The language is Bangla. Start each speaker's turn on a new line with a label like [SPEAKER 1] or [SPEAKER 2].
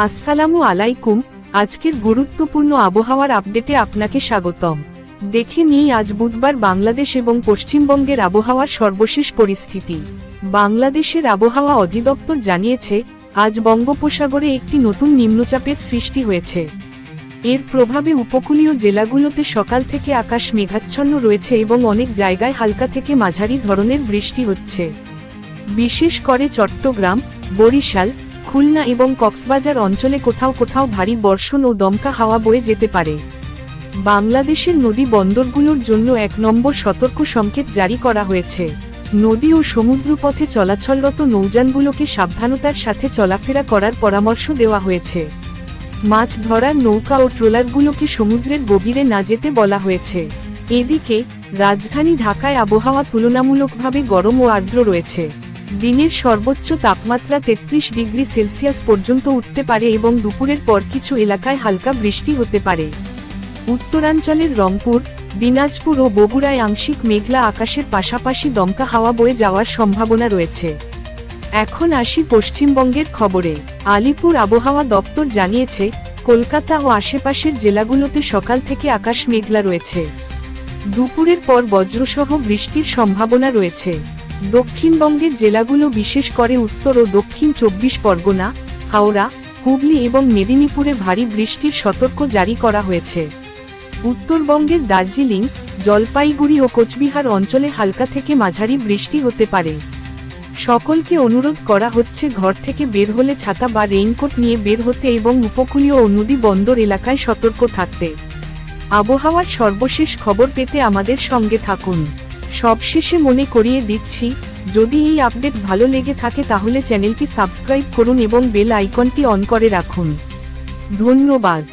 [SPEAKER 1] আসসালামু আলাইকুম। আজকের গুরুত্বপূর্ণ আবহাওয়ার আপডেটে আপনাকে স্বাগতম। দেখে নিই আজ বুধবার বাংলাদেশ এবং পশ্চিমবঙ্গের আবহাওয়ার সর্বশেষ পরিস্থিতি। বাংলাদেশের আবহাওয়া অধিদপ্তর জানিয়েছে, আজ বঙ্গোপসাগরে একটি নতুন নিম্নচাপের সৃষ্টি হয়েছে। এর প্রভাবে উপকূলীয় জেলাগুলোতে সকাল থেকে আকাশ মেঘাচ্ছন্ন রয়েছে এবং অনেক জায়গায় হালকা থেকে মাঝারি ধরনের বৃষ্টি হচ্ছে। বিশেষ করে চট্টগ্রাম, বরিশাল, খুলনা এবং কক্সবাজার অঞ্চলে কোথাও কোথাও ভারী বর্ষণ ও দমকা হাওয়া বয়ে যেতে পারে। বাংলাদেশের নদী বন্দরগুলোর জন্য ১ নম্বর সতর্ক সংকেত জারি করা হয়েছে। নদী ও সমুদ্রপথে চলাচলরত নৌযানগুলোকে সাবধানতার সাথে চলাফেরা করার পরামর্শ দেওয়া হয়েছে। মাছ ধরার নৌকা ও ট্রলারগুলোকে সমুদ্রের গভীরে না যেতে বলা হয়েছে। এদিকে রাজধানী ঢাকায় আবহাওয়া তুলনামূলকভাবে গরম ও আর্দ্র রয়েছে। দিনের সর্বোচ্চ তাপমাত্রা ৩৩ ডিগ্রি সেলসিয়াস পর্যন্ত উঠতে পারে এবং দুপুরের পর কিছু এলাকায় হালকা বৃষ্টি হতে পারে। উত্তরাঞ্চলের রংপুর, দিনাজপুর ও বগুড়ায় আংশিক মেঘলা আকাশের পাশাপাশি দমকা হাওয়া বয়ে যাওয়ার সম্ভাবনা রয়েছে। এখন আসি পশ্চিমবঙ্গের খবরে। আলিপুর আবহাওয়া দপ্তর জানিয়েছে, কলকাতা ও আশেপাশের জেলাগুলোতে সকাল থেকে আকাশ মেঘলা রয়েছে। দুপুরের পর বজ্রসহ বৃষ্টির সম্ভাবনা রয়েছে। দক্ষিণবঙ্গের জেলাগুলো বিশেষ করে উত্তর ও দক্ষিণ ২৪ পরগনা, হাওড়া, হুগলি এবং মেদিনীপুরে ভারী বৃষ্টির সতর্ক জারি করা হয়েছে। উত্তরবঙ্গের দার্জিলিং, জলপাইগুড়ি ও কোচবিহার অঞ্চলে হালকা থেকে মাঝারি বৃষ্টি হতে পারে। সকলকে অনুরোধ করা হচ্ছে ঘর থেকে বের হলে ছাতা বা রেইনকোট নিয়ে বের হতে এবং উপকূলীয় ও নদী বন্দর এলাকায় সতর্ক থাকতে। আবহাওয়ার সর্বশেষ খবর পেতে আমাদের সঙ্গে থাকুন। সবশেষে মনে করিয়ে দিচ্ছি, যদি এই আপডেট ভালো লেগে থাকে তাহলে চ্যানেলটি সাবস্ক্রাইব করুন এবং বেল আইকনটি অন করে রাখুন। ধন্যবাদ।